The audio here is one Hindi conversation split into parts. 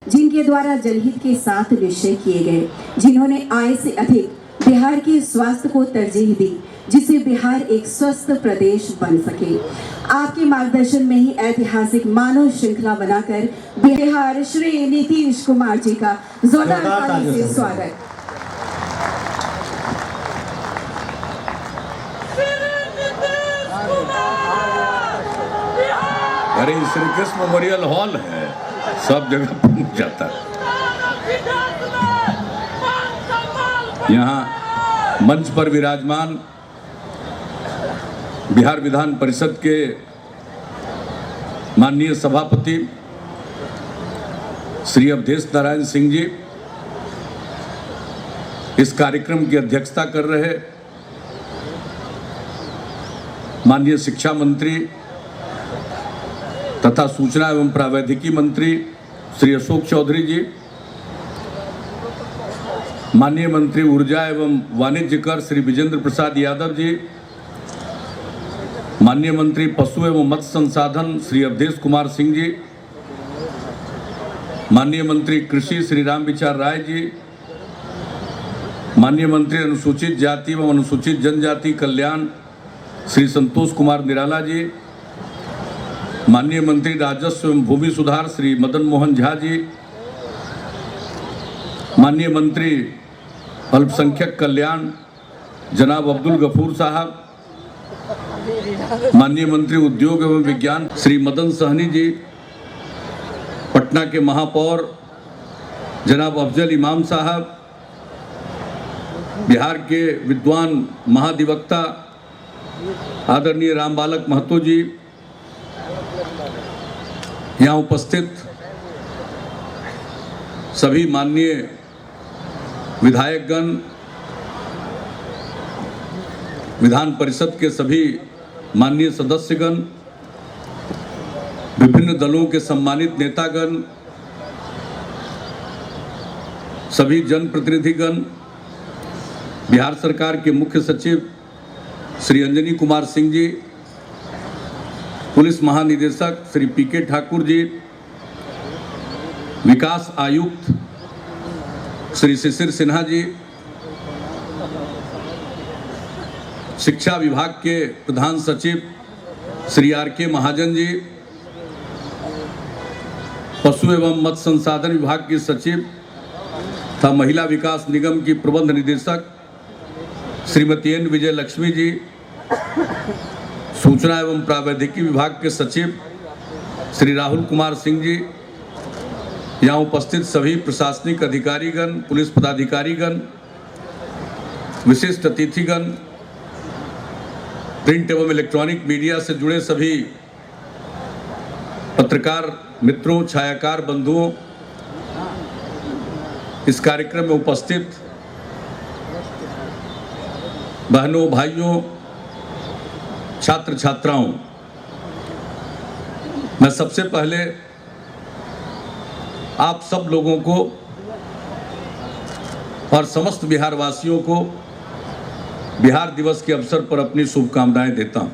जिनके द्वारा जनहित के साथ निश्चय किए गए, जिन्होंने आय से अधिक बिहार के स्वास्थ्य को तरजीह दी, जिससे बिहार एक स्वस्थ प्रदेश बन सके। आपके मार्गदर्शन में ही ऐतिहासिक मानव श्रृंखला बनाकर बिहार श्री नीतीश कुमार जी का जोरदार ताली से स्वागत। अरे श्री कृष्ण मेमोरियल हॉल है, सब जगह पहुंच जाता है। यहाँ मंच पर विराजमान बिहार विधान परिषद के माननीय सभापति श्री अवधेश नारायण सिंह जी इस कार्यक्रम की अध्यक्षता कर रहे, माननीय शिक्षा मंत्री तथा सूचना एवं प्रावैधिकी मंत्री श्री अशोक चौधरी जी, माननीय मंत्री ऊर्जा एवं वाणिज्य कर श्री विजेंद्र प्रसाद यादव जी, माननीय मंत्री पशु एवं मत्स्य संसाधन श्री अवधेश कुमार सिंह जी, माननीय मंत्री कृषि श्री राम विचार राय जी, माननीय मंत्री अनुसूचित जाति एवं अनुसूचित जनजाति कल्याण श्री संतोष कुमार निराला जी, माननीय मंत्री राजस्व एवं भूमि सुधार श्री मदन मोहन झा जी, माननीय मंत्री अल्पसंख्यक कल्याण जनाब अब्दुल गफूर साहब, माननीय मंत्री उद्योग एवं विज्ञान श्री मदन सहनी जी, पटना के महापौर जनाब अफजल इमाम साहब, बिहार के विद्वान महाधिवक्ता आदरणीय राम बालक महतो जी, यहाँ उपस्थित सभी माननीय विधायकगण, विधान परिषद के सभी माननीय सदस्यगण, विभिन्न दलों के सम्मानित नेतागण, सभी जनप्रतिनिधिगण, बिहार सरकार के मुख्य सचिव श्री अंजनी कुमार सिंह जी, पुलिस महानिदेशक श्री पीके ठाकुर जी, विकास आयुक्त श्री शिशिर सिन्हा जी, शिक्षा विभाग के प्रधान सचिव श्री आर.के. महाजन जी, पशु एवं मत्स्य संसाधन विभाग की सचिव तथा महिला विकास निगम की प्रबंध निदेशक श्रीमती एन. विजय लक्ष्मी जी, सूचना एवं प्रावैधिकी विभाग के सचिव श्री राहुल कुमार सिंह जी, यहाँ उपस्थित सभी प्रशासनिक अधिकारीगण, पुलिस पदाधिकारीगण, विशिष्ट अतिथिगण, प्रिंट एवं इलेक्ट्रॉनिक मीडिया से जुड़े सभी पत्रकार मित्रों, छायाकार बंधुओं, इस कार्यक्रम में उपस्थित बहनों, भाइयों, छात्र छात्राओं, मैं सबसे पहले आप सब लोगों को और समस्त बिहार वासियों को बिहार दिवस के अवसर पर अपनी शुभकामनाएं देता हूं।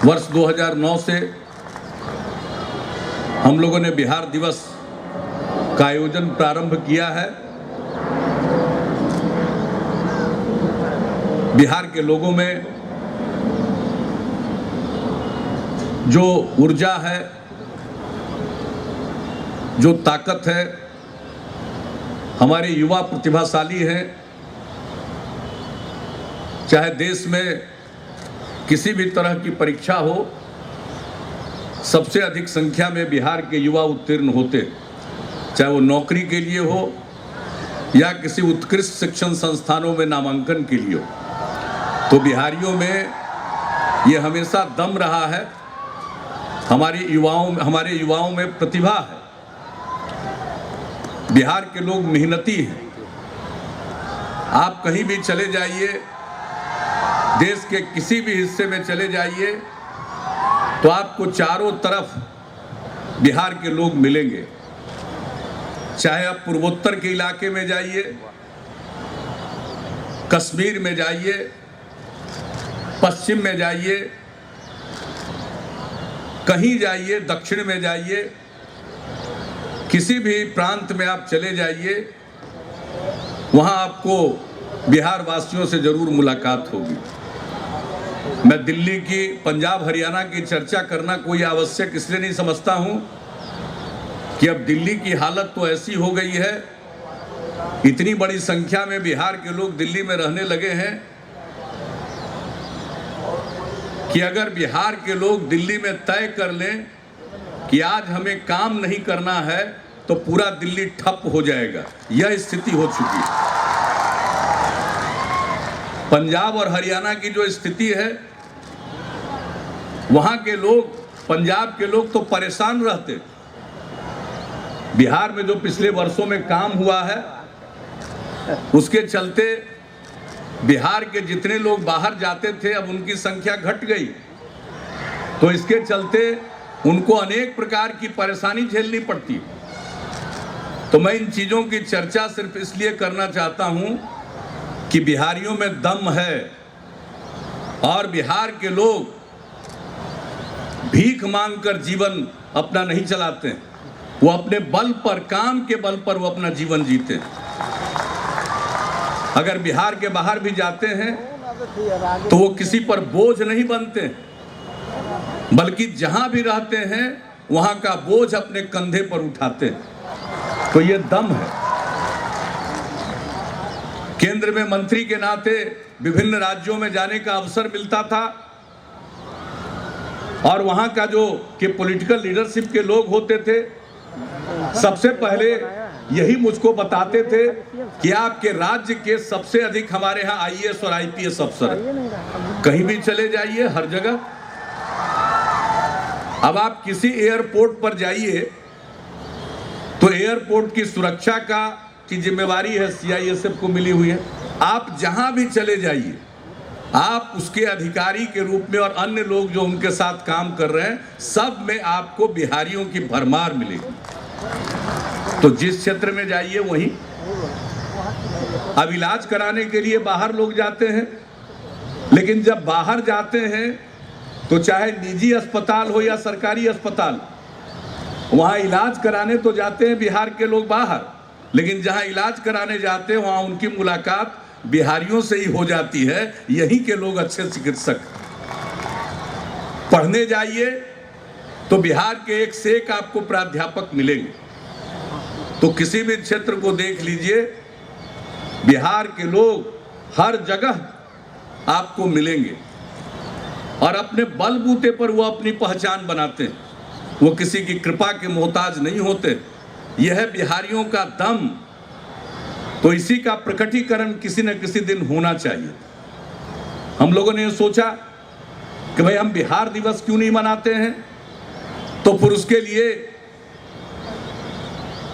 वर्ष 2009 से हम लोगों ने बिहार दिवस का आयोजन प्रारंभ किया है। बिहार के लोगों में जो ऊर्जा है, जो ताकत है, हमारे युवा प्रतिभाशाली हैं। चाहे देश में किसी भी तरह की परीक्षा हो, सबसे अधिक संख्या में बिहार के युवा उत्तीर्ण होते, चाहे वो नौकरी के लिए हो या किसी उत्कृष्ट शिक्षण संस्थानों में नामांकन के लिए हो। तो बिहारियों में ये हमेशा दम रहा है, हमारे युवाओं में प्रतिभा है। बिहार के लोग मेहनती हैं। आप कहीं भी चले जाइए, देश के किसी भी हिस्से में चले जाइए, तो आपको चारों तरफ बिहार के लोग मिलेंगे। चाहे आप पूर्वोत्तर के इलाके में जाइए, कश्मीर में जाइए, पश्चिम में जाइए, कहीं जाइए, दक्षिण में जाइए, किसी भी प्रांत में आप चले जाइए, वहाँ आपको बिहार वासियों से जरूर मुलाकात होगी। मैं दिल्ली की, पंजाब हरियाणा की चर्चा करना कोई आवश्यक इसलिए नहीं समझता हूँ कि अब दिल्ली की हालत तो ऐसी हो गई है, इतनी बड़ी संख्या में बिहार के लोग दिल्ली में रहने लगे हैं कि अगर बिहार के लोग दिल्ली में तय कर लें कि आज हमें काम नहीं करना है तो पूरा दिल्ली ठप हो जाएगा। यह स्थिति हो चुकी है। पंजाब और हरियाणा की जो स्थिति है, वहां के लोग, पंजाब के लोग तो परेशान रहते। बिहार में जो पिछले वर्षों में काम हुआ है उसके चलते बिहार के जितने लोग बाहर जाते थे अब उनकी संख्या घट गई, तो इसके चलते उनको अनेक प्रकार की परेशानी झेलनी पड़ती है। तो मैं इन चीज़ों की चर्चा सिर्फ इसलिए करना चाहता हूं कि बिहारियों में दम है और बिहार के लोग भीख मांगकर जीवन अपना नहीं चलाते हैं, वो अपने बल पर, काम के बल पर वो अपना जीवन जीते हैं। अगर बिहार के बाहर भी जाते हैं तो वो किसी पर बोझ नहीं बनते, बल्कि जहां भी रहते हैं वहां का बोझ अपने कंधे पर उठाते हैं। तो ये दम है। केंद्र में मंत्री के नाते विभिन्न राज्यों में जाने का अवसर मिलता था और वहां का जो कि पॉलिटिकल लीडरशिप के लोग होते थे, सबसे पहले यही मुझको बताते थे कि आपके राज्य के सबसे अधिक हमारे यहाँ आईएएस और आईपीएस अफसर हैं। कहीं भी चले जाइए, हर जगह। अब आप किसी एयरपोर्ट पर जाइए तो एयरपोर्ट की सुरक्षा की जिम्मेवारी है सीआईएसएफ को मिली हुई है। आप जहां भी चले जाइए, आप उसके अधिकारी के रूप में और अन्य लोग जो उनके साथ काम कर रहे हैं, सब में आपको बिहारियों की भरमार मिलेगी। तो जिस क्षेत्र में जाइए वहीं। अब इलाज कराने के लिए बाहर लोग जाते हैं, लेकिन जब बाहर जाते हैं तो चाहे निजी अस्पताल हो या सरकारी अस्पताल, वहां इलाज कराने तो जाते हैं बिहार के लोग बाहर, लेकिन जहां इलाज कराने जाते हैं वहां उनकी मुलाकात बिहारियों से ही हो जाती है। यहीं के लोग अच्छे चिकित्सक। पढ़ने जाइए तो बिहार के एक से एक आपको प्राध्यापक मिलेंगे। तो किसी भी क्षेत्र को देख लीजिए, बिहार के लोग हर जगह आपको मिलेंगे और अपने बलबूते पर वो अपनी पहचान बनाते हैं। वो किसी की कृपा के मोहताज नहीं होते। यह है बिहारियों का दम। तो इसी का प्रकटीकरण किसी न किसी दिन होना चाहिए। हम लोगों ने सोचा कि भाई हम बिहार दिवस क्यों नहीं मनाते हैं, तो फिर उसके लिए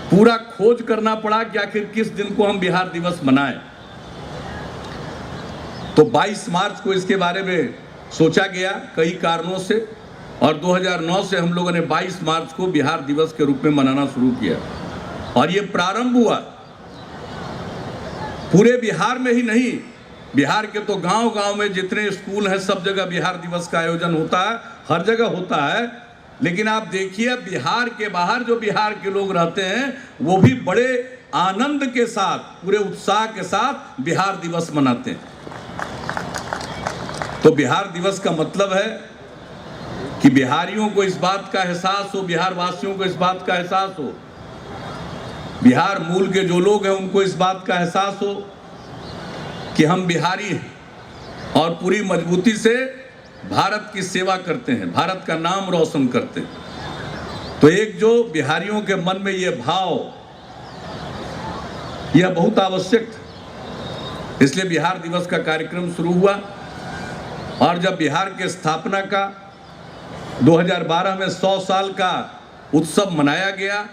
पूरा खोज करना पड़ा कि आखिर किस दिन को हम बिहार दिवस मनाएं। तो 22 मार्च को इसके बारे में सोचा गया कई कारणों से, और 2009 से हम लोगों ने 22 मार्च को बिहार दिवस के रूप में मनाना शुरू किया। और ये प्रारंभ हुआ पूरे बिहार में ही नहीं, बिहार के तो गांव-गांव में जितने स्कूल हैं सब जगह बिहार दिवस का आयोजन होता है, हर जगह होता है। लेकिन आप देखिए बिहार के बाहर जो बिहार के लोग रहते हैं वो भी बड़े आनंद के साथ, पूरे उत्साह के साथ बिहार दिवस मनाते हैं। तो बिहार दिवस का मतलब है कि बिहारियों को इस बात का एहसास हो, बिहार वासियों को इस बात का एहसास हो, बिहार मूल के जो लोग हैं उनको इस बात का एहसास हो कि हम बिहारी हैं और पूरी मजबूती से भारत की सेवा करते हैं, भारत का नाम रोशन करते हैं। तो एक जो बिहारियों के मन में ये भाव, यह बहुत आवश्यक था। इसलिए बिहार दिवस का कार्यक्रम शुरू हुआ। और जब बिहार के स्थापना का 2012 में 100 साल का उत्सव मनाया गया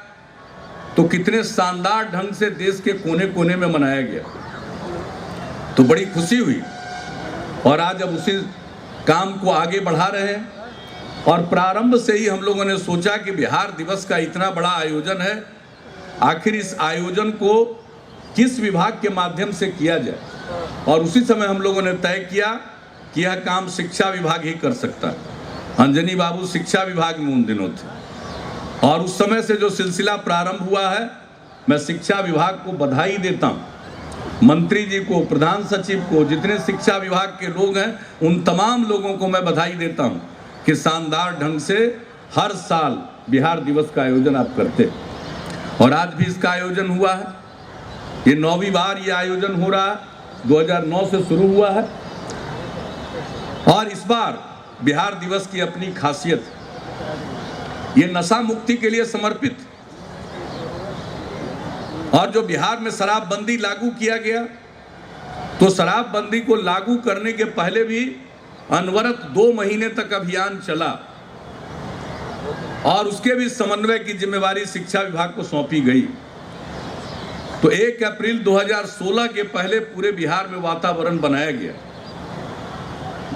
तो कितने शानदार ढंग से देश के कोने कोने में मनाया गया, तो बड़ी खुशी हुई। और आज अब उसी काम को आगे बढ़ा रहे हैं। और प्रारंभ से ही हम लोगों ने सोचा कि बिहार दिवस का इतना बड़ा आयोजन है, आखिर इस आयोजन को किस विभाग के माध्यम से किया जाए। और उसी समय हम लोगों ने तय किया कि यह काम शिक्षा विभाग ही कर सकता है। अंजनी बाबू शिक्षा विभाग में उन दिनों थे। और उस समय से जो सिलसिला प्रारंभ हुआ है, मैं शिक्षा विभाग को बधाई देता हूँ। मंत्री जी को, प्रधान सचिव को, जितने शिक्षा विभाग के लोग हैं, उन तमाम लोगों को मैं बधाई देता हूँ कि शानदार ढंग से हर साल बिहार दिवस का आयोजन आप करते। और आज भी इसका आयोजन हुआ है। ये 9वीं बार ये आयोजन हो रहा है, 2009 से शुरू हुआ है। और इस बार बिहार दिवस की अपनी खासियत, ये नशा मुक्ति के लिए समर्पित। और जो बिहार में शराबबंदी लागू किया गया, तो शराबबंदी को लागू करने के पहले भी अनवरत 2 महीने तक अभियान चला और उसके भी समन्वय की जिम्मेवारी शिक्षा विभाग को सौंपी गई। तो 1 अप्रैल 2016 के पहले पूरे बिहार में वातावरण बनाया गया,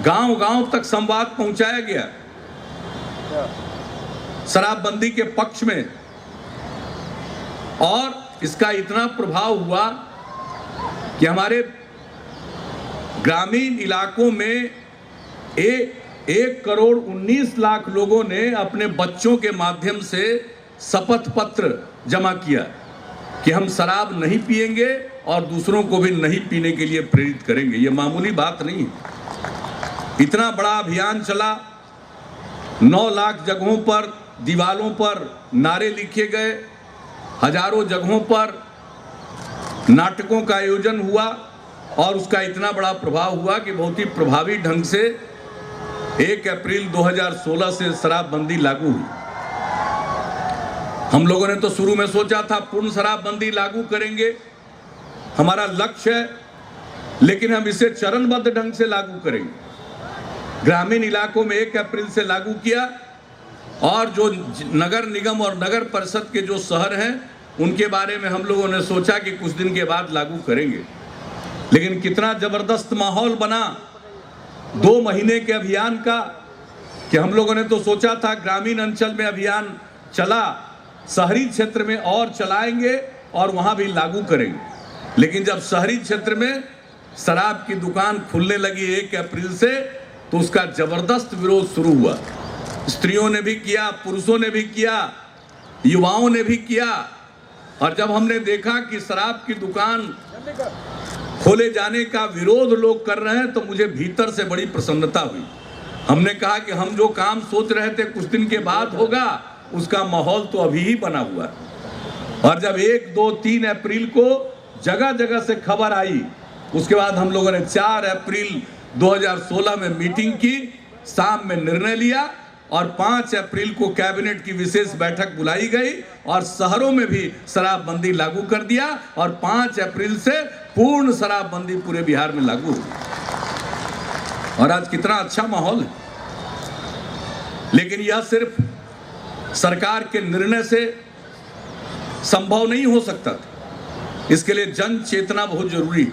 गांव-गांव तक संवाद पहुंचाया गया शराबबंदी के पक्ष में। और इसका इतना प्रभाव हुआ कि हमारे ग्रामीण इलाकों में 1 करोड़ 19 लाख लोगों ने अपने बच्चों के माध्यम से शपथ पत्र जमा किया कि हम शराब नहीं पिएंगे और दूसरों को भी नहीं पीने के लिए प्रेरित करेंगे। ये मामूली बात नहीं है। इतना बड़ा अभियान चला, 9 लाख जगहों पर दीवालों पर नारे लिखे गए, हजारों जगहों पर नाटकों का आयोजन हुआ और उसका इतना बड़ा प्रभाव हुआ कि बहुत ही प्रभावी ढंग से 1 अप्रैल 2016 से शराबबंदी लागू हुई। हम लोगों ने तो शुरू में सोचा था पूर्ण शराबबंदी लागू करेंगे, हमारा लक्ष्य है, लेकिन हम इसे चरणबद्ध ढंग से लागू करेंगे। ग्रामीण इलाकों में 1 अप्रैल से लागू किया और जो नगर निगम और नगर परिषद के जो शहर हैं, उनके बारे में हम लोगों ने सोचा कि कुछ दिन के बाद लागू करेंगे। लेकिन कितना जबरदस्त माहौल बना 2 महीने के अभियान का कि हम लोगों ने तो सोचा था ग्रामीण अंचल में अभियान चला, शहरी क्षेत्र में और चलाएंगे और वहां भी लागू करेंगे। लेकिन जब शहरी क्षेत्र में शराब की दुकान खुलने लगी 1 अप्रैल से, तो उसका जबरदस्त विरोध शुरू हुआ। स्त्रियों ने भी किया, पुरुषों ने भी किया, युवाओं ने भी किया। और जब हमने देखा कि शराब की दुकान खोले जाने का विरोध लोग कर रहे हैं, तो मुझे भीतर से बड़ी प्रसन्नता हुई। हमने कहा कि हम जो काम सोच रहे थे कुछ दिन के बाद होगा, उसका माहौल तो अभी ही बना हुआ है। और जब 1, 2, 3 अप्रैल को जगह जगह से खबर आई, उसके बाद हम लोगों ने 4 अप्रैल 2016 में मीटिंग की, शाम में निर्णय लिया और 5 अप्रैल को कैबिनेट की विशेष बैठक बुलाई गई और शहरों में भी शराबबंदी लागू कर दिया और 5 अप्रैल से पूर्ण शराबबंदी पूरे बिहार में लागू हुई। और आज कितना अच्छा माहौल है। लेकिन यह सिर्फ सरकार के निर्णय से संभव नहीं हो सकता था, इसके लिए जन चेतना बहुत जरूरी है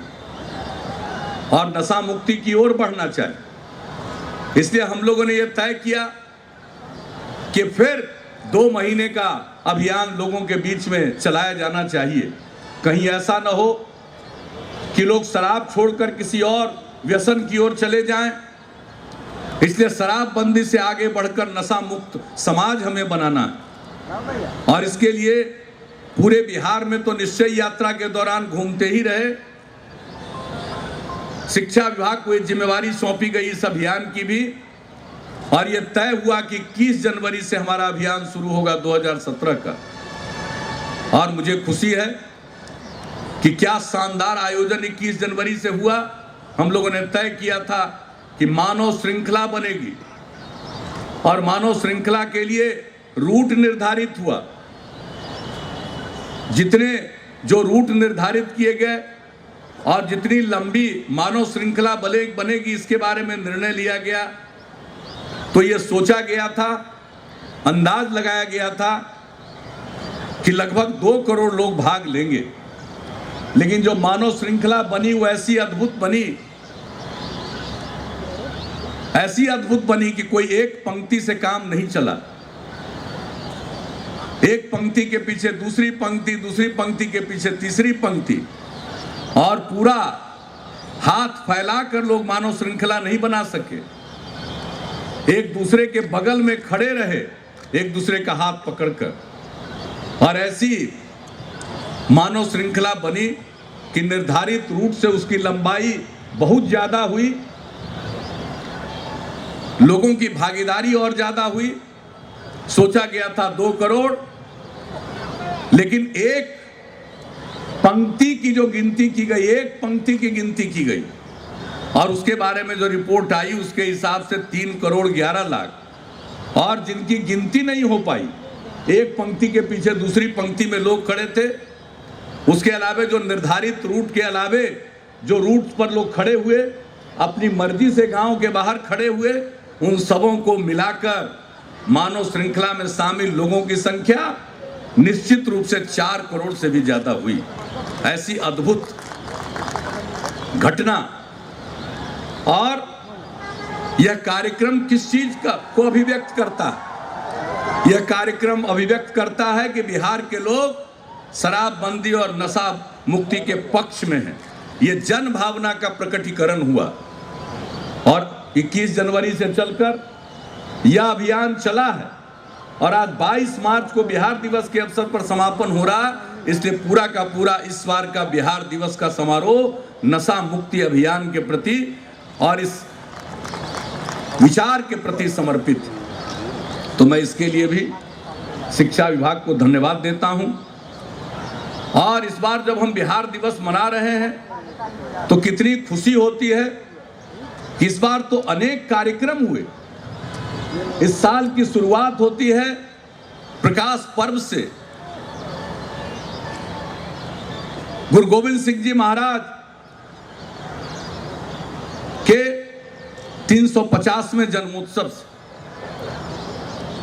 और नशा मुक्ति की ओर बढ़ना चाहिए। इसलिए हम लोगों ने यह तय किया कि फिर 2 महीने का अभियान लोगों के बीच में चलाया जाना चाहिए। कहीं ऐसा न हो कि लोग शराब छोड़कर किसी और व्यसन की ओर चले जाएं। इसलिए शराबबंदी से आगे बढ़कर नशा मुक्त समाज हमें बनाना है और इसके लिए पूरे बिहार में तो निश्चय यात्रा के दौरान घूमते ही रहे। शिक्षा विभाग को एक जिम्मेवारी सौंपी गई इस अभियान की भी, और यह तय हुआ कि 21 जनवरी से हमारा अभियान शुरू होगा 2017 का। और मुझे खुशी है कि क्या शानदार आयोजन 21 जनवरी से हुआ। हम लोगों ने तय किया था कि मानव श्रृंखला बनेगी और मानव श्रृंखला के लिए रूट निर्धारित हुआ। जितने जो रूट निर्धारित किए गए और जितनी लंबी मानव श्रृंखला बनेगी, इसके बारे में निर्णय लिया गया। तो ये सोचा गया था, अंदाज लगाया गया था कि लगभग 2 करोड़ लोग भाग लेंगे। लेकिन जो मानव श्रृंखला बनी वो ऐसी अद्भुत बनी कि कोई एक पंक्ति से काम नहीं चला। एक पंक्ति के पीछे दूसरी पंक्ति, दूसरी पंक्ति के पीछे तीसरी पंक्ति, और पूरा हाथ फैलाकर लोग मानव श्रृंखला नहीं बना सके। एक दूसरे के बगल में खड़े रहे, एक दूसरे का हाथ पकड़कर। और ऐसी मानव श्रृंखला बनी कि निर्धारित रूट से उसकी लंबाई बहुत ज्यादा हुई, लोगों की भागीदारी और ज्यादा हुई। सोचा गया था 2 करोड़, लेकिन एक पंक्ति की जो गिनती की गई, एक पंक्ति की गिनती की गई और उसके बारे में जो रिपोर्ट आई उसके हिसाब से 3 करोड़ 11 लाख, और जिनकी गिनती नहीं हो पाई, एक पंक्ति के पीछे दूसरी पंक्ति में लोग खड़े थे। उसके अलावे जो निर्धारित रूट के अलावे जो रूट पर लोग खड़े हुए, अपनी मर्जी से गांव के बाहर खड़े हुए, उन सबों को मिलाकर मानव श्रृंखला में शामिल लोगों की संख्या निश्चित रूप से 4 करोड़ से भी ज्यादा हुई। ऐसी अद्भुत घटना। और यह कार्यक्रम किस चीज को अभिव्यक्त करता है? यह कार्यक्रम अभिव्यक्त करता है कि बिहार के लोग शराबबंदी और नशा मुक्ति के पक्ष में हैं। यह जन भावना का प्रकटीकरण हुआ और 21 जनवरी से चलकर यह अभियान चला है और आज 22 मार्च को बिहार दिवस के अवसर पर समापन हो रहा है। इसलिए पूरा का पूरा इस बार का बिहार दिवस का समारोह नशा मुक्ति अभियान के प्रति और इस विचार के प्रति समर्पित। तो मैं इसके लिए भी शिक्षा विभाग को धन्यवाद देता हूं। और इस बार जब हम बिहार दिवस मना रहे हैं तो कितनी खुशी होती है कि इस बार तो अनेक कार्यक्रम हुए। इस साल की शुरुआत होती है प्रकाश पर्व से। गुरु गोविंद सिंह जी महाराज के 350वें जन्मोत्सव से,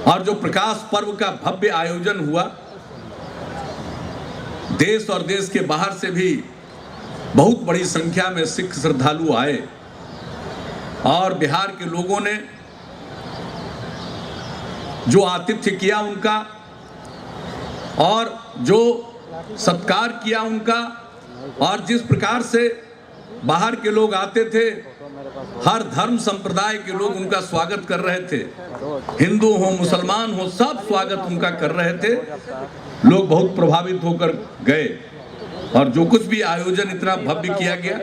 और जो प्रकाश पर्व का भव्य आयोजन हुआ, देश और देश के बाहर से भी बहुत बड़ी संख्या में सिख श्रद्धालु आए और बिहार के लोगों ने जो आतिथ्य किया उनका और जो सत्कार किया उनका, और जिस प्रकार से बाहर के लोग आते थे, हर धर्म संप्रदाय के लोग उनका स्वागत कर रहे थे, हिंदू हो मुसलमान हो, सब स्वागत उनका कर रहे थे। लोग बहुत प्रभावित होकर गए और जो कुछ भी आयोजन इतना भव्य किया गया।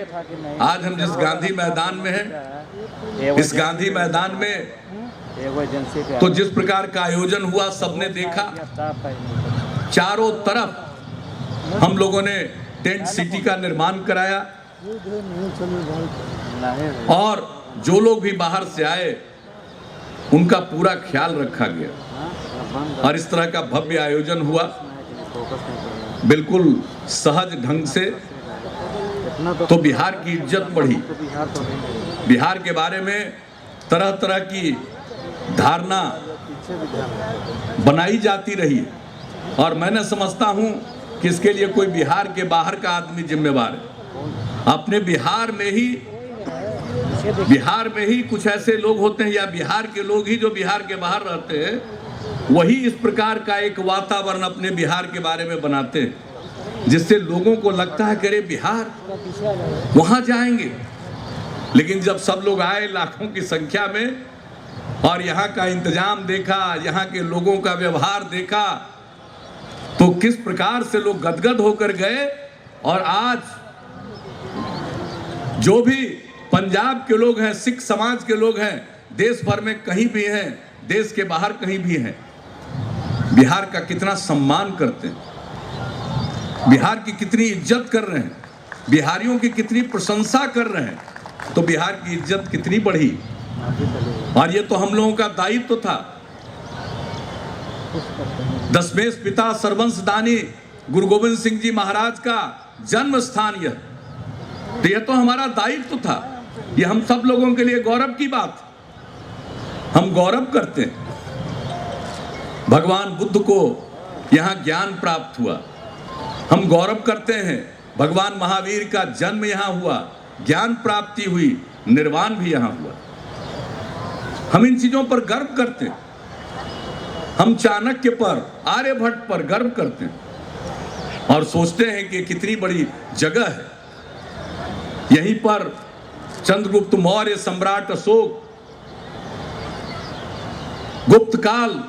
आज हम जिस गांधी मैदान में हैं, इस गांधी मैदान में तो जिस प्रकार का आयोजन हुआ सबने देखा। चारों तरफ हम लोगों ने टेंट सिटी का निर्माण कराया और जो लोग भी बाहर से आए उनका पूरा ख्याल रखा गया और इस तरह का भव्य आयोजन हुआ, बिल्कुल सहज ढंग से। तो बिहार की इज्जत बढ़ी। बिहार के बारे में तरह तरह की धारणा बनाई जाती रही और मैंने समझता हूं कि इसके लिए कोई बिहार के बाहर का आदमी जिम्मेवार है। अपने बिहार में ही कुछ ऐसे लोग होते हैं या बिहार के लोग ही जो बिहार के बाहर रहते हैं, वही इस प्रकार का एक वातावरण अपने बिहार के बारे में बनाते हैं जिससे लोगों को लगता है कि अरे बिहार, वहां जाएंगे। लेकिन जब सब लोग आए लाखों की संख्या में और यहाँ का इंतजाम देखा, यहाँ के लोगों का व्यवहार देखा, तो किस प्रकार से लोग गदगद होकर गए। और आज जो भी पंजाब के लोग हैं, सिख समाज के लोग हैं, देश भर में कहीं भी हैं, देश के बाहर कहीं भी हैं, बिहार का कितना सम्मान करते हैं, बिहार की कितनी इज्जत कर रहे हैं, बिहारियों की कितनी प्रशंसा कर रहे हैं। तो बिहार की इज्जत कितनी बढ़ी। और ये तो हम लोगों का दायित्व था। दशमेश पिता सर्वंशदानी गुरु गोविंद सिंह जी महाराज का जन्म स्थान यह, तो यह तो हमारा दायित्व था। यह हम सब लोगों के लिए गौरव की बात, हम गौरव करते हैं। भगवान बुद्ध को यहाँ ज्ञान प्राप्त हुआ, हम गौरव करते हैं। भगवान महावीर का जन्म यहाँ हुआ, ज्ञान प्राप्ति हुई, निर्वाण भी यहाँ हुआ। हम इन चीजों पर गर्व करते हैं। हम चाणक्य पर, आर्यभट्ट पर गर्व करते हैं और सोचते हैं कि कितनी बड़ी जगह है। यहीं पर चंद्रगुप्त मौर्य, सम्राट अशोक, गुप्त काल,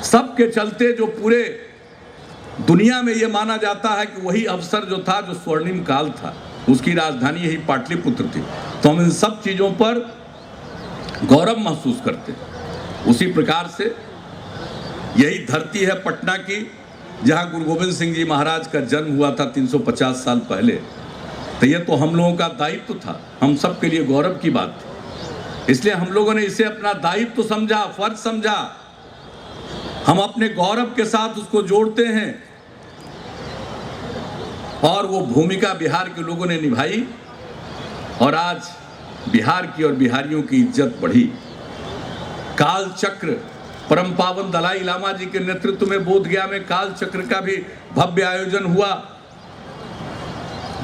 सबके चलते जो पूरे दुनिया में ये माना जाता है कि वही अवसर जो था, जो स्वर्णिम काल था, उसकी राजधानी यही पाटलिपुत्र थी। तो हम इन सब चीज़ों पर गौरव महसूस करते हैं। उसी प्रकार से यही धरती है पटना की, जहाँ गुरु गोविंद सिंह जी महाराज का जन्म हुआ था 350 साल पहले। तो ये तो हम लोगों का दायित्व था, हम सब के लिए गौरव की बात थी। इसलिए हम लोगों ने इसे अपना दायित्व समझा, फर्ज समझा। हम अपने गौरव के साथ उसको जोड़ते हैं और वो भूमिका बिहार के लोगों ने निभाई और आज बिहार की और बिहारियों की इज्जत बढ़ी। काल चक्र, परम पावन दलाई लामा जी के नेतृत्व में बोधगया में काल चक्र का भी भव्य आयोजन हुआ।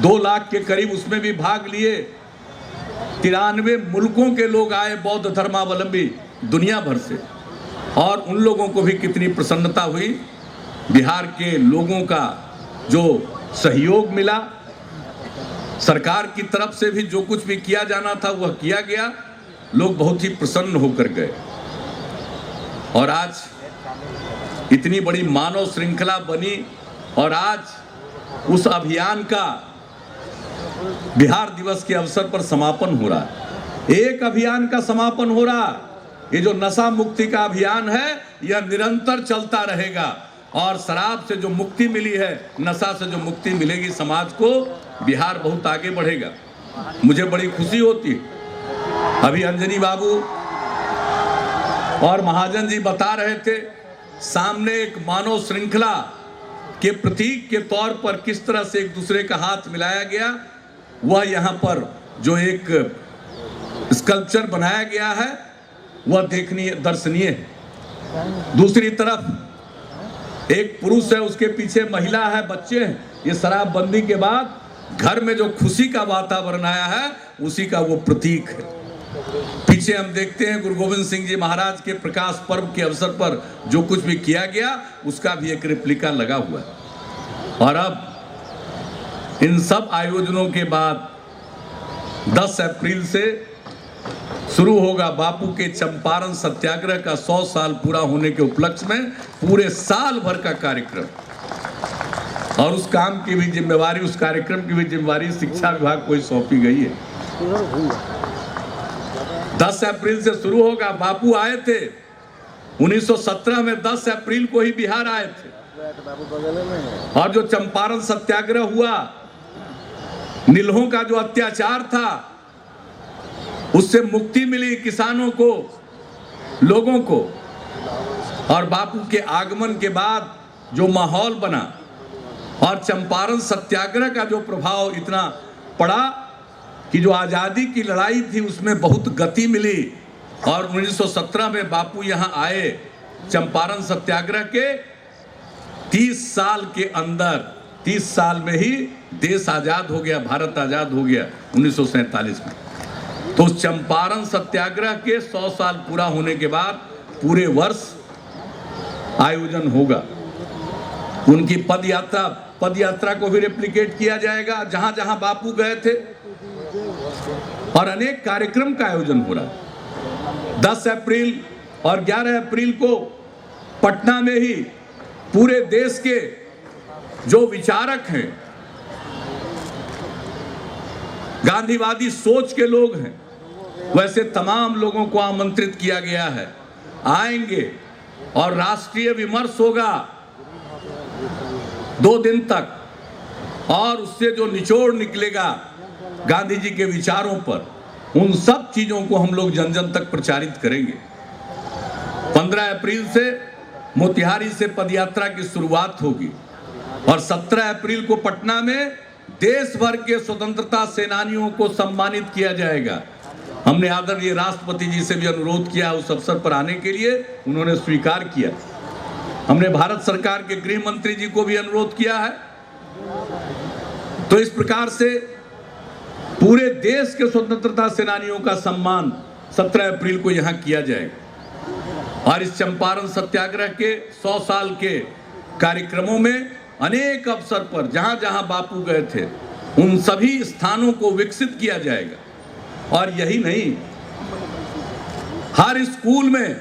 2 लाख के करीब उसमें भी भाग लिए। 93 मुल्कों के लोग आए, बौद्ध धर्मावलंबी दुनिया भर से, और उन लोगों को भी कितनी प्रसन्नता हुई। बिहार के लोगों का जो सहयोग मिला, सरकार की तरफ से भी जो कुछ भी किया जाना था वह किया गया, लोग बहुत ही प्रसन्न होकर गए। और आज इतनी बड़ी मानव श्रृंखला बनी और आज उस अभियान का बिहार दिवस के अवसर पर समापन हो रहा है। एक अभियान का समापन हो रहा। ये जो नशा मुक्ति का अभियान है, यह निरंतर चलता रहेगा और शराब से जो मुक्ति मिली है, नशा से जो मुक्ति मिलेगी समाज को, बिहार बहुत आगे बढ़ेगा। मुझे बड़ी खुशी होती है। अभी अंजनी बाबू और महाजन जी बता रहे थे, सामने एक मानव श्रृंखला के प्रतीक के तौर पर किस तरह से एक दूसरे का हाथ मिलाया गया। वह यहाँ पर जो एक स्कल्पचर बनाया गया है वह देखनीय, दर्शनीय है। दूसरी तरफ एक पुरुष है, उसके पीछे महिला है, बच्चे हैं। ये शराबबंदी के बाद घर में जो खुशी का वातावरण आया है, उसी का वो प्रतीक है। पीछे हम देखते हैं गुरु गोविंद सिंह जी महाराज के प्रकाश पर्व के अवसर पर जो कुछ भी किया गया, उसका भी एक रेप्लिका लगा हुआ है। और अब इन सब आयोजनों के बाद 10 अप्रैल से शुरू होगा बापू के चंपारण सत्याग्रह का 100 साल पूरा होने के उपलक्ष्य में पूरे साल भर का कार्यक्रम। और उस काम की भी जिम्मेवारी, उस कार्यक्रम की भी जिम्मेवारी शिक्षा विभाग को सौंपी गई है। 10 अप्रैल से शुरू होगा। बापू आए थे 1917 में, 10 अप्रैल को ही बिहार आए थे। और जो चंपारण सत्याग्रह हुआ, नील्हों का जो अत्याचार था, उससे मुक्ति मिली किसानों को, लोगों को। और बापू के आगमन के बाद जो माहौल बना और चंपारण सत्याग्रह का जो प्रभाव इतना पड़ा कि जो आज़ादी की लड़ाई थी उसमें बहुत गति मिली। और 1917 में बापू यहाँ आए। चंपारण सत्याग्रह के 30 साल के अंदर, 30 साल में ही देश आज़ाद हो गया, भारत आज़ाद हो गया 1947 में। तो चंपारण सत्याग्रह के 100 साल पूरा होने के बाद पूरे वर्ष आयोजन होगा। उनकी पद यात्रा को भी रेप्लिकेट किया जाएगा जहां जहां बापू गए थे। और अनेक कार्यक्रम का आयोजन हो रहा है। 10 अप्रैल और 11 अप्रैल को पटना में ही पूरे देश के जो विचारक हैं, गांधीवादी सोच के लोग हैं, वैसे तमाम लोगों को आमंत्रित किया गया है। आएंगे और राष्ट्रीय विमर्श होगा 2 दिन तक, और उससे जो निचोड़ निकलेगा गांधी जी के विचारों पर, उन सब चीजों को हम लोग जन जन तक प्रचारित करेंगे। 15 अप्रैल से मोतिहारी से पदयात्रा की शुरुआत होगी और 17 अप्रैल को पटना में देश भर के स्वतंत्रता सेनानियों को सम्मानित किया जाएगा। हमने आदरणीय राष्ट्रपति जी से भी अनुरोध किया उस अवसर पर आने के लिए, उन्होंने स्वीकार किया। हमने भारत सरकार के गृह मंत्री जी को भी अनुरोध किया है। तो इस प्रकार से पूरे देश के स्वतंत्रता सेनानियों का सम्मान 17 अप्रैल को यहाँ किया जाएगा। और इस चंपारण सत्याग्रह के 100 साल के कार्यक्रमों में अनेक अवसर पर जहां जहां बापू गए थे, उन सभी स्थानों को विकसित किया जाएगा। और यही नहीं, हर स्कूल में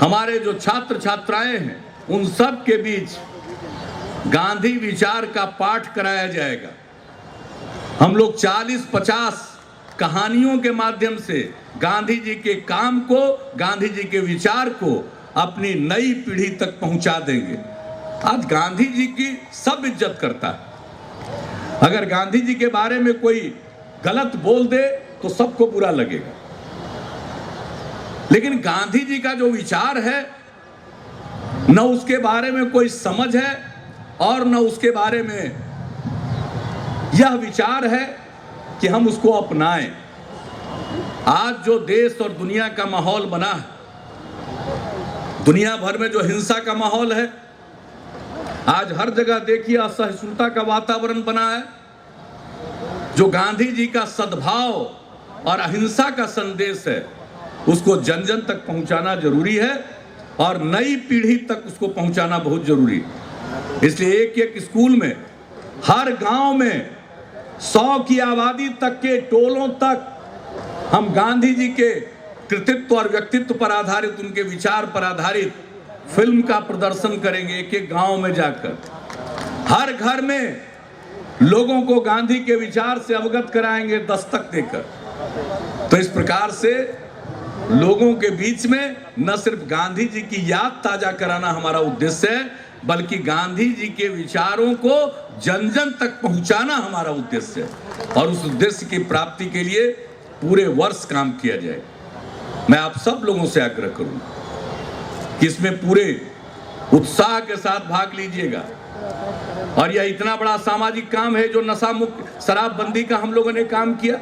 हमारे जो छात्र छात्राएं हैं, उन सब के बीच गांधी विचार का पाठ कराया जाएगा। हम लोग 40-50 कहानियों के माध्यम से गांधी जी के काम को, गांधी जी के विचार को अपनी नई पीढ़ी तक पहुंचा देंगे। आज गांधी जी की सब इज्जत करता है। अगर गांधी जी के बारे में कोई गलत बोल दे तो सबको बुरा लगेगा, लेकिन गांधी जी का जो विचार है न उसके बारे में कोई समझ है और न उसके बारे में यह विचार है कि हम उसको अपनाएं। आज जो देश और दुनिया का माहौल बना है, दुनिया भर में जो हिंसा का माहौल है, आज हर जगह देखिए असहिष्णुता का वातावरण बना है। जो गांधी जी का सद्भाव और अहिंसा का संदेश है उसको जन जन तक पहुंचाना जरूरी है और नई पीढ़ी तक उसको पहुंचाना बहुत जरूरी है। इसलिए एक एक स्कूल में, हर गांव में 100 की आबादी तक के टोलों तक हम गांधी जी के कृतित्व और व्यक्तित्व पर आधारित, उनके विचार पर आधारित फिल्म का प्रदर्शन करेंगे। एक एक गांव में जाकर हर घर में लोगों को गांधी के विचार से अवगत कराएंगे, दस्तक देकर। तो इस प्रकार से लोगों के बीच में न सिर्फ गांधी जी की याद ताजा कराना हमारा उद्देश्य है, बल्कि गांधी जी के विचारों को जन जन तक पहुंचाना हमारा उद्देश्य है। और उस उद्देश्य की प्राप्ति के लिए पूरे वर्ष काम किया जाए। मैं आप सब लोगों से आग्रह करूंगा कि इसमें पूरे उत्साह के साथ भाग लीजिएगा। और यह इतना बड़ा सामाजिक काम है जो नशा मुक्त शराबबंदी का हम लोगों ने काम किया।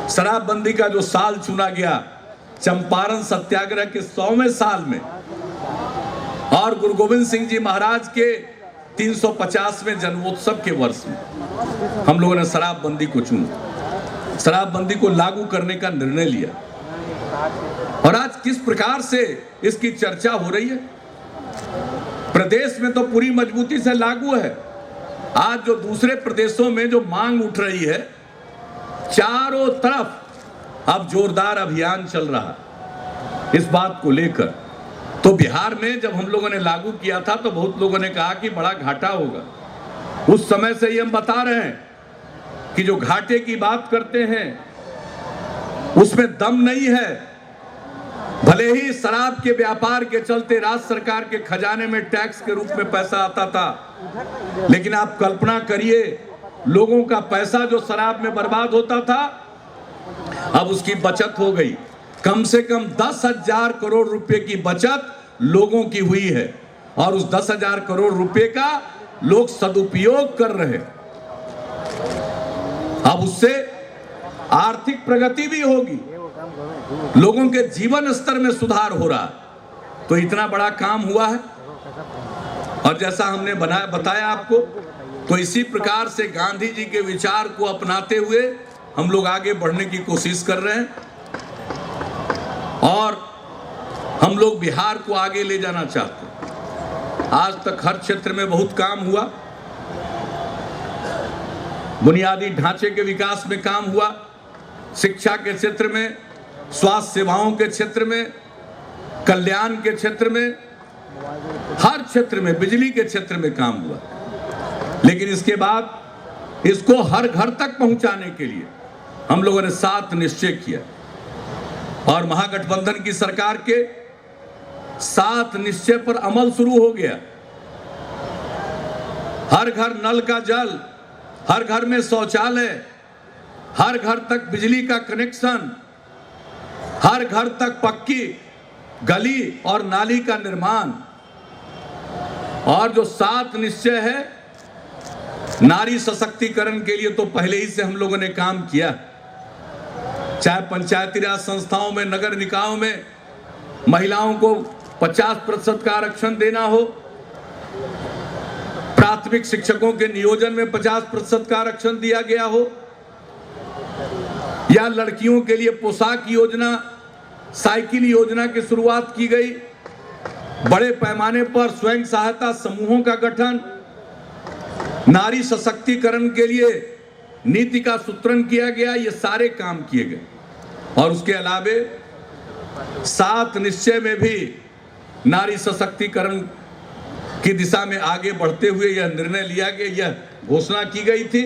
शराबबंदी का जो साल चुना गया चंपारण सत्याग्रह के 100वें साल में और गुरु गोविंद सिंह जी महाराज के 350वें जन्मोत्सव के वर्ष में हम लोगों ने शराबबंदी को चुना, शराबबंदी को लागू करने का निर्णय लिया। और आज किस प्रकार से इसकी चर्चा हो रही है। प्रदेश में तो पूरी मजबूती से लागू है। आज जो दूसरे प्रदेशों में जो मांग उठ रही है, चारों तरफ अब जोरदार अभियान चल रहा है इस बात को लेकर। तो बिहार में जब हम लोगों ने लागू किया था तो बहुत लोगों ने कहा कि बड़ा घाटा होगा। उस समय से ही हम बता रहे हैं कि जो घाटे की बात करते हैं उसमें दम नहीं है। भले ही शराब के व्यापार के चलते राज्य सरकार के खजाने में टैक्स के रूप में पैसा आता था, लेकिन आप कल्पना करिए लोगों का पैसा जो शराब में बर्बाद होता था अब उसकी बचत हो गई। कम से कम 10,000 करोड़ रुपए की बचत लोगों की हुई है और उस 10,000 करोड़ रुपए का लोग सदुपयोग कर रहे हैं। अब उससे आर्थिक प्रगति भी होगी, लोगों के जीवन स्तर में सुधार हो रहा है। तो इतना बड़ा काम हुआ है और जैसा हमने बताया आपको, तो इसी प्रकार से गांधी जी के विचार को अपनाते हुए हम लोग आगे बढ़ने की कोशिश कर रहे हैं और हम लोग बिहार को आगे ले जाना चाहते हैं। आज तक हर क्षेत्र में बहुत काम हुआ, बुनियादी ढांचे के विकास में काम हुआ, शिक्षा के क्षेत्र में, स्वास्थ्य सेवाओं के क्षेत्र में, कल्याण के क्षेत्र में, हर क्षेत्र में, बिजली के क्षेत्र में काम हुआ। लेकिन इसके बाद इसको हर घर तक पहुंचाने के लिए हम लोगों ने 7 निश्चय किया और महागठबंधन की सरकार के 7 निश्चय पर अमल शुरू हो गया। हर घर नल का जल, हर घर में शौचालय, हर घर तक बिजली का कनेक्शन, हर घर तक पक्की गली और नाली का निर्माण। और जो 7 निश्चय है नारी सशक्तिकरण के लिए तो पहले ही से हम लोगों ने काम किया। चाहे पंचायती राज संस्थाओं में, नगर निकायों में महिलाओं को 50% का आरक्षण देना हो, प्राथमिक शिक्षकों के नियोजन में 50% का आरक्षण दिया गया हो, या लड़कियों के लिए पोशाक योजना, साइकिल योजना की शुरुआत की गई, बड़े पैमाने पर स्वयं सहायता समूहों का गठन, नारी सशक्तिकरण के लिए नीति का सूत्रण किया गया। ये सारे काम किए गए और उसके अलावे 7 निश्चय में भी नारी सशक्तिकरण की दिशा में आगे बढ़ते हुए यह निर्णय लिया गया, यह घोषणा की गई थी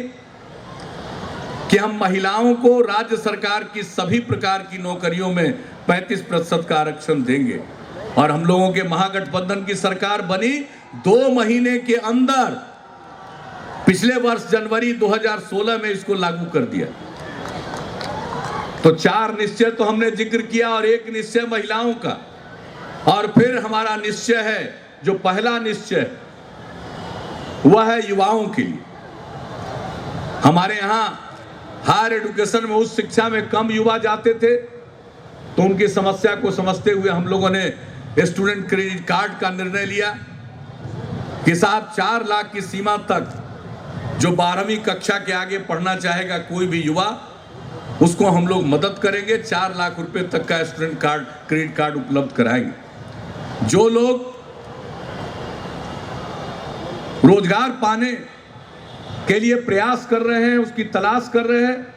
कि हम महिलाओं को राज्य सरकार की सभी प्रकार की नौकरियों में 35% का आरक्षण देंगे। और हम लोगों के महागठबंधन की सरकार बनी 2 महीने के अंदर पिछले वर्ष जनवरी 2016 में इसको लागू कर दिया। तो 4 निश्चय तो हमने जिक्र किया और 1 निश्चय महिलाओं का। और फिर हमारा निश्चय है, जो पहला निश्चय वह है युवाओं के लिए। हमारे यहाँ हायर एजुकेशन में, उच्च शिक्षा में कम युवा जाते थे, तो उनकी समस्या को समझते हुए हम लोगों ने स्टूडेंट क्रेडिट कार्ड का निर्णय लिया कि साहब 4 लाख की सीमा तक जो 12वीं कक्षा के आगे पढ़ना चाहेगा कोई भी युवा, उसको हम लोग मदद करेंगे। 4 लाख रुपए तक का स्टूडेंट कार्ड, क्रेडिट कार्ड उपलब्ध कराएंगे। जो लोग रोजगार पाने के लिए प्रयास कर रहे हैं, उसकी तलाश कर रहे हैं,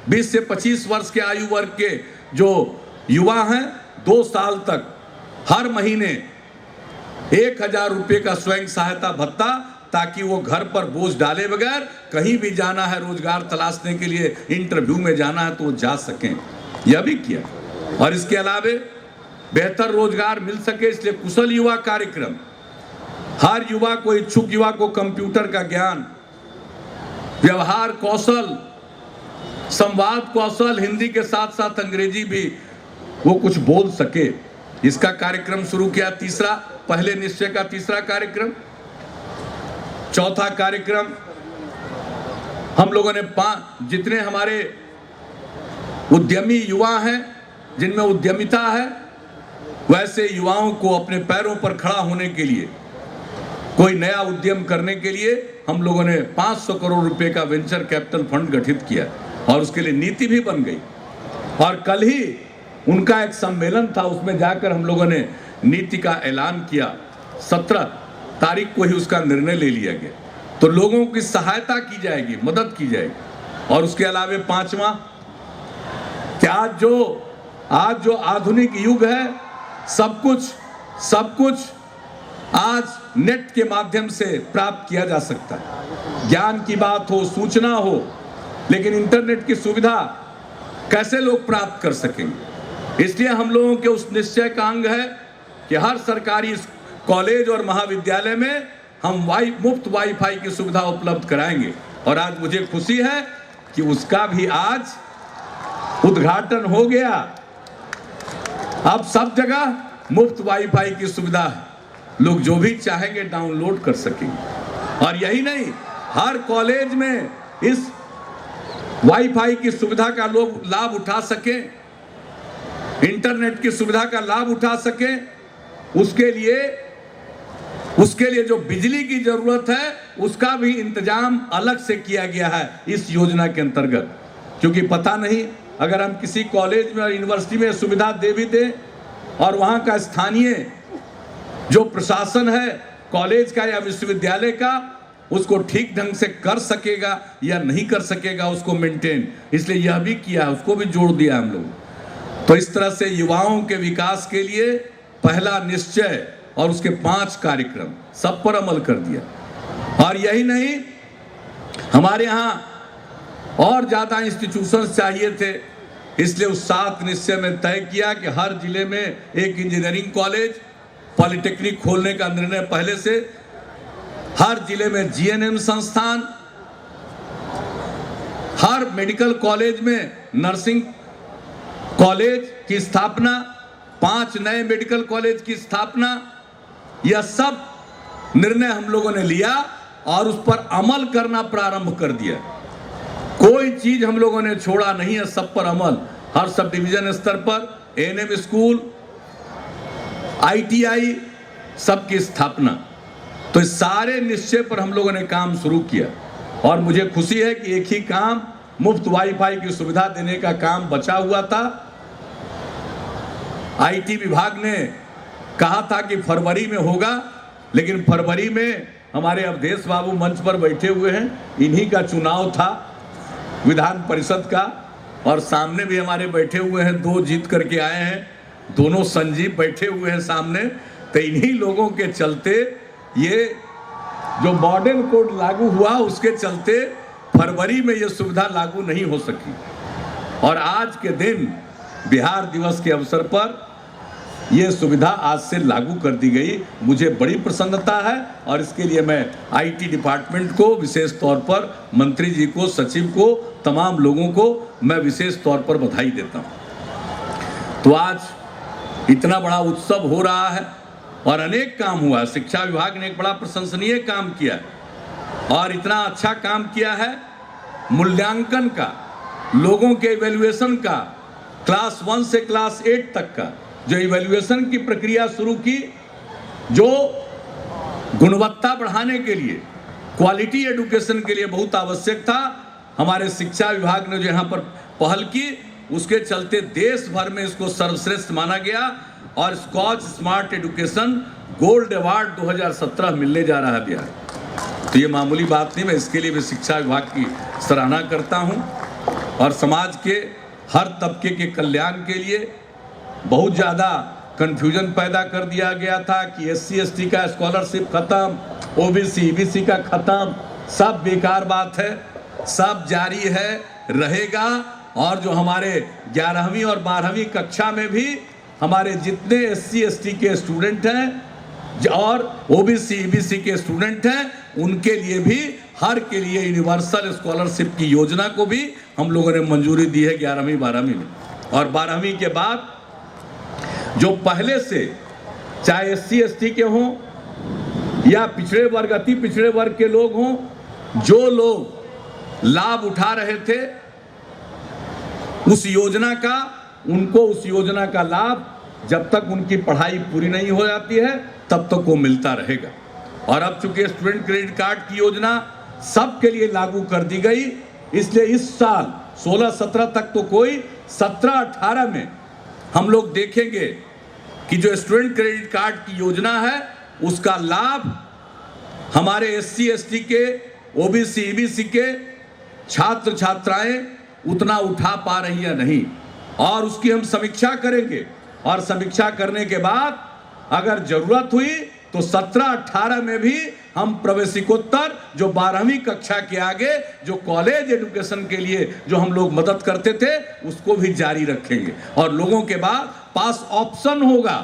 20 से 25 वर्ष के आयु वर्ग के जो युवा हैं, 2 साल तक हर महीने 1000 रुपये का स्वयं सहायता भत्ता, ताकि वो घर पर बोझ डाले बगैर कहीं भी जाना है रोजगार तलाशने के लिए, इंटरव्यू में जाना है तो वो जा सकें, यह भी किया। और इसके अलावे बेहतर रोजगार मिल सके इसलिए कुशल युवा कार्यक्रम, हर युवा को, इच्छुक युवा को कंप्यूटर का ज्ञान, व्यवहार कौशल, संवाद कौशल, हिंदी के साथ साथ अंग्रेजी भी वो कुछ बोल सके, इसका कार्यक्रम शुरू किया। तीसरा, पहले निश्चय का तीसरा कार्यक्रम। चौथा कार्यक्रम, हम लोगों ने जितने हमारे उद्यमी युवा हैं, जिनमें उद्यमिता है, वैसे युवाओं को अपने पैरों पर खड़ा होने के लिए, कोई नया उद्यम करने के लिए हम लोगों ने 500 करोड़ रुपए का वेंचर कैपिटल फंड गठित किया और उसके लिए नीति भी बन गई। और कल ही उनका एक सम्मेलन था, उसमें जाकर हम लोगों ने नीति का ऐलान किया। 17 तारीख को ही उसका निर्णय ले लिया गया। तो लोगों की सहायता की जाएगी, मदद की जाएगी। और उसके अलावे 5वां, कि आज जो आधुनिक युग है, सब कुछ आज नेट के माध्यम से प्राप्त किया जा सकता है। ज्ञान की बात हो, सूचना हो, लेकिन इंटरनेट की सुविधा कैसे लोग प्राप्त कर सकेंगे? इसलिए हम लोगों के उस निश्चय का अंग है कि हर सरकारी कॉलेज और महाविद्यालय में हम मुफ्त वाईफाई की सुविधा उपलब्ध कराएंगे। और आज मुझे खुशी है कि उसका भी आज उद्घाटन हो गया। अब सब जगह मुफ्त वाईफाई की सुविधा है, लोग जो भी चाहेंगे डाउनलोड कर सकेंगे। और यही नहीं, हर कॉलेज में इस वाईफाई की सुविधा का लोग लाभ उठा सकें, इंटरनेट की सुविधा का लाभ उठा सकें। उसके लिए जो बिजली की जरूरत है, उसका भी इंतजाम अलग से किया गया है इस योजना के अंतर्गत। क्योंकि पता नहीं, अगर हम किसी कॉलेज में और यूनिवर्सिटी में सुविधा दे भी दें और वहाँ का स्थानीय जो प्रशासन है कॉलेज का या विश्वविद्यालय का, उसको ठीक ढंग से कर सकेगा या नहीं कर सकेगा उसको मेंटेन, इसलिए यह भी किया, उसको भी जोड़ दिया हम लोग। तो इस तरह से युवाओं के विकास के लिए पहला निश्चय और उसके 5 कार्यक्रम सब पर अमल कर दिया। और यही नहीं, हमारे यहाँ और ज़्यादा इंस्टीट्यूशंस चाहिए थे, इसलिए उस 7 निश्चय में तय किया कि हर जिले में एक इंजीनियरिंग कॉलेज, पॉलिटेक्निक खोलने का निर्णय पहले से, हर जिले में जीएनएम संस्थान, हर मेडिकल कॉलेज में नर्सिंग कॉलेज की स्थापना, 5 नए मेडिकल कॉलेज की स्थापना, यह सब निर्णय हम लोगों ने लिया और उस पर अमल करना प्रारंभ कर दिया। कोई चीज हम लोगों ने छोड़ा नहीं है, सब पर अमल। हर सब डिवीजन स्तर पर एएनएम स्कूल, आईटीआई, सबकी स्थापना। तो इस सारे निश्चय पर हम लोगों ने काम शुरू किया। और मुझे खुशी है कि एक ही काम, मुफ्त वाईफाई की सुविधा देने का काम बचा हुआ था। आईटी विभाग ने कहा था कि फरवरी में होगा, लेकिन फरवरी में हमारे अवधेश बाबू मंच पर बैठे हुए हैं, इन्हीं का चुनाव था विधान परिषद का, और सामने भी हमारे बैठे हुए हैं, 2 जीत करके आए हैं, दोनों संजीव बैठे हुए हैं सामने। तो इन्हीं लोगों के चलते ये जो मॉडर्न कोड लागू हुआ उसके चलते फरवरी में ये सुविधा लागू नहीं हो सकी, और आज के दिन बिहार दिवस के अवसर पर ये सुविधा आज से लागू कर दी गई। मुझे बड़ी प्रसन्नता है और इसके लिए मैं आईटी डिपार्टमेंट को, विशेष तौर पर मंत्री जी को, सचिव को, तमाम लोगों को मैं विशेष तौर पर बधाई देता हूँ। तो आज इतना बड़ा उत्सव हो रहा है और अनेक काम हुआ। शिक्षा विभाग ने एक बड़ा प्रशंसनीय काम किया और इतना अच्छा काम किया है, मूल्यांकन का, लोगों के इवैल्यूएशन का, क्लास 1 से क्लास 8 तक का जो इवैल्यूएशन की प्रक्रिया शुरू की, जो गुणवत्ता बढ़ाने के लिए, क्वालिटी एजुकेशन के लिए बहुत आवश्यक था। हमारे शिक्षा विभाग ने जो यहाँ पर पहल की, उसके चलते देश भर में इसको सर्वश्रेष्ठ माना गया और Scotch smart education gold award 2017 मिलने जा रहा है बिहार। तो ये मामूली बात नहीं, मैं इसके लिए भी शिक्षा विभाग की सराहना करता हूँ। और समाज के हर तबके के कल्याण के लिए बहुत ज़्यादा कन्फ्यूजन पैदा कर दिया गया था कि SC ST का स्कॉलरशिप खत्म, OBC EBC का खत्म, सब बेकार बात है, सब जारी है, रहेगा। और जो हमारे 11वीं और 12वीं कक्षा में भी हमारे जितने SC ST के स्टूडेंट हैं और OBC EBC के स्टूडेंट हैं, उनके लिए भी, हर के लिए यूनिवर्सल स्कॉलरशिप की योजना को भी हम लोगों ने मंजूरी दी है 11वीं 12वीं में। और 12वीं के बाद जो पहले से चाहे SC ST के हों या पिछड़े वर्ग, अति पिछड़े वर्ग के लोग हों, जो लोग लाभ उठा रहे थे उस योजना का, उनको उस योजना का लाभ जब तक उनकी पढ़ाई पूरी नहीं हो जाती है तब तक वो मिलता रहेगा। और अब चूंकि स्टूडेंट क्रेडिट कार्ड की योजना सबके लिए लागू कर दी गई, इसलिए इस साल 16-17 तक तो कोई, 17-18 में हम लोग देखेंगे कि जो स्टूडेंट क्रेडिट कार्ड की योजना है उसका लाभ हमारे SC ST के, OBC EBC के छात्र छात्राएं उतना उठा पा रही या नहीं, और उसकी हम समीक्षा करेंगे। और समीक्षा करने के बाद अगर जरूरत हुई तो 17-18 में भी हम प्रवेशिकोत्तर जो 12वीं कक्षा के आगे जो कॉलेज एजुकेशन के लिए जो हम लोग मदद करते थे उसको भी जारी रखेंगे। और लोगों के बाद पास ऑप्शन होगा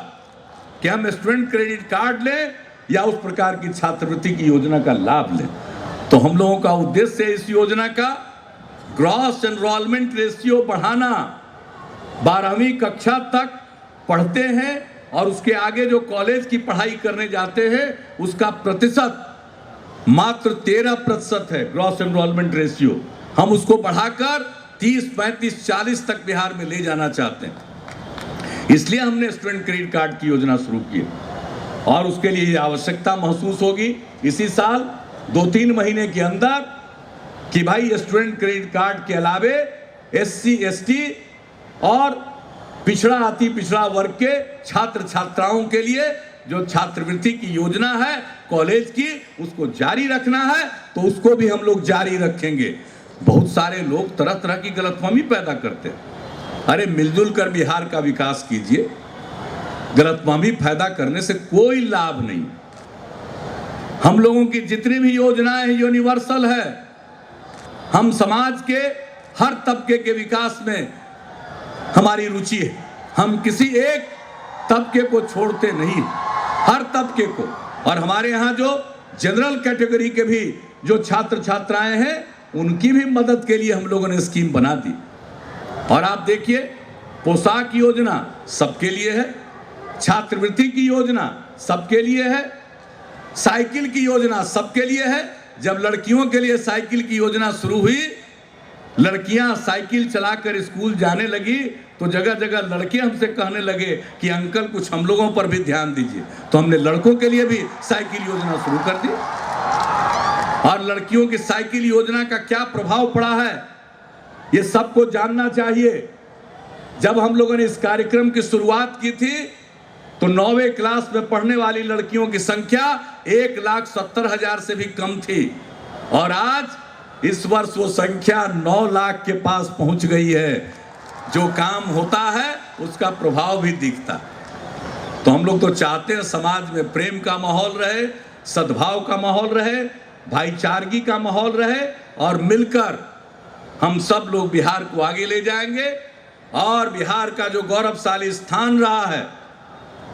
कि हम स्टूडेंट क्रेडिट कार्ड लें या उस प्रकार की छात्रवृत्ति की योजना का लाभ लें। तो हम लोगों का उद्देश्य है इस योजना का ग्रॉस एनरोलमेंट रेशियो बढ़ाना। 12वीं कक्षा तक पढ़ते हैं और उसके आगे जो कॉलेज की पढ़ाई करने जाते हैं उसका प्रतिशत मात्र 13% है ग्रॉस एनरोलमेंट रेशियो। हम उसको बढ़ाकर 30, 35, 40 तक बिहार में ले जाना चाहते हैं। इसलिए हमने स्टूडेंट क्रेडिट कार्ड की योजना शुरू की और उसके लिए आवश्यकता महसूस होगी इसी साल 2-3 महीने के अंदर कि भाई स्टूडेंट क्रेडिट कार्ड के अलावे SC ST और पिछड़ा, अति पिछड़ा वर्ग के छात्र छात्राओं के लिए जो छात्रवृत्ति की योजना है कॉलेज की, उसको जारी रखना है तो उसको भी हम लोग जारी रखेंगे। बहुत सारे लोग तरह तरह की गलतफहमी पैदा करते हैं। अरे मिलजुल कर बिहार का विकास कीजिए, गलतफहमी पैदा करने से कोई लाभ नहीं। हम लोगों की जितनी भी योजनाएं हैं यूनिवर्सल है। हम समाज के हर तबके के विकास में हमारी रुचि है। हम किसी एक तबके को छोड़ते नहीं, हर तबके को। और हमारे यहाँ जो जनरल कैटेगरी के भी जो छात्र छात्राएं हैं उनकी भी मदद के लिए हम लोगों ने स्कीम बना दी। और आप देखिए, पोशाक योजना सबके लिए है, छात्रवृत्ति की योजना सबके लिए है, साइकिल की योजना सबके लिए है। जब लड़कियों के लिए साइकिल की योजना शुरू हुई, लड़कियां साइकिल चलाकर स्कूल जाने लगी तो जगह जगह लड़के हमसे कहने लगे कि अंकल कुछ हम लोगों पर भी ध्यान दीजिए। तो हमने लड़कों के लिए भी साइकिल योजना शुरू कर दी। और लड़कियों की साइकिल योजना का क्या प्रभाव पड़ा है ये सबको जानना चाहिए। जब हम लोगों ने इस कार्यक्रम की शुरुआत की थी तो 9वीं क्लास में पढ़ने वाली लड़कियों की संख्या 1,70,000 से भी कम थी और आज इस वर्ष वो संख्या 9 लाख के पास पहुंच गई है। जो काम होता है उसका प्रभाव भी दिखता। तो हम लोग तो चाहते हैं समाज में प्रेम का माहौल रहे, सद्भाव का माहौल रहे, भाईचारगी का माहौल रहे और मिलकर हम सब लोग बिहार को आगे ले जाएंगे। और बिहार का जो गौरवशाली स्थान रहा है,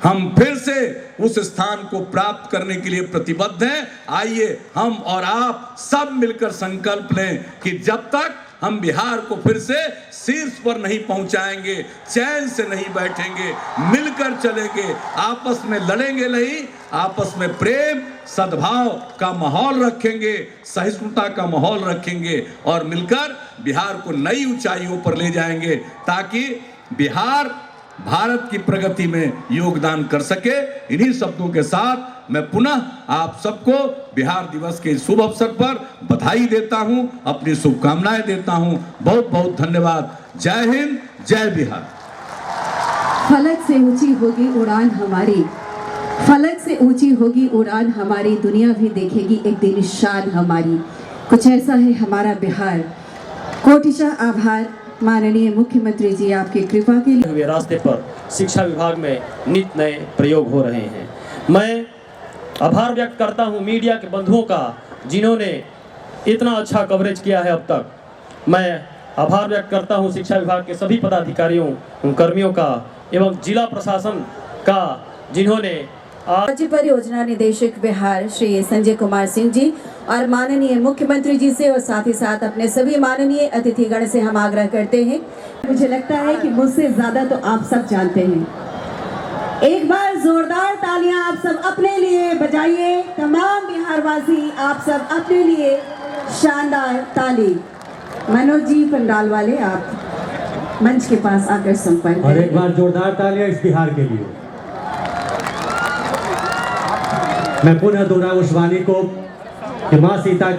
हम फिर से उस स्थान को प्राप्त करने के लिए प्रतिबद्ध हैं। आइए हम और आप सब मिलकर संकल्प लें कि जब तक हम बिहार को फिर से शीर्ष पर नहीं पहुंचाएंगे, चैन से नहीं बैठेंगे, मिलकर चलेंगे, आपस में लड़ेंगे नहीं, आपस में प्रेम सद्भाव का माहौल रखेंगे, सहिष्णुता का माहौल रखेंगे और मिलकर बिहार को नई ऊंचाइयों पर ले जाएंगे, ताकि बिहार भारत की प्रगति में योगदान कर सके। इन्हीं शब्दों के साथ मैं पुनः आप सबको बिहार दिवस के शुभ अवसर पर बधाई देता हूं, अपनी शुभकामनाएं देता हूं। बहुत बहुत धन्यवाद। जय हिंद, जय बिहार। फलक से ऊंची होगी उड़ान हमारी, फलक से ऊंची होगी उड़ान हमारी, दुनिया भी देखेगी एक दिन शान हमारी। कुछ ऐसा है हमारा बिहार। कोटिशा आभार माननीय मुख्यमंत्री जी, आपकी कृपा के लिए। हुए रास्ते पर शिक्षा विभाग में नित नए प्रयोग हो रहे हैं। मैं आभार व्यक्त करता हूं मीडिया के बंधुओं का, जिन्होंने इतना अच्छा कवरेज किया है अब तक। मैं आभार व्यक्त करता हूं शिक्षा विभाग के सभी पदाधिकारियों कर्मियों का एवं जिला प्रशासन का, जिन्होंने राज्य परियोजना निदेशक बिहार श्री संजय कुमार सिंह जी और माननीय मुख्यमंत्री जी से और साथ ही साथ अपने सभी माननीय अतिथिगण से हम आग्रह करते हैं। मुझे लगता है कि मुझसे ज्यादा तो आप सब जानते हैं। एक बार जोरदार तालियां आप सब अपने लिए बजाइए। तमाम बिहारवासी आप सब अपने लिए शानदार ताली। मनोज जी पंडाल वाले, आप मंच के पास आकर संपर्क और एक बार जोरदार तालियां इस बिहार के लिए। मैं पुनः दोहराऊं उस वाणी को कि मां सीता की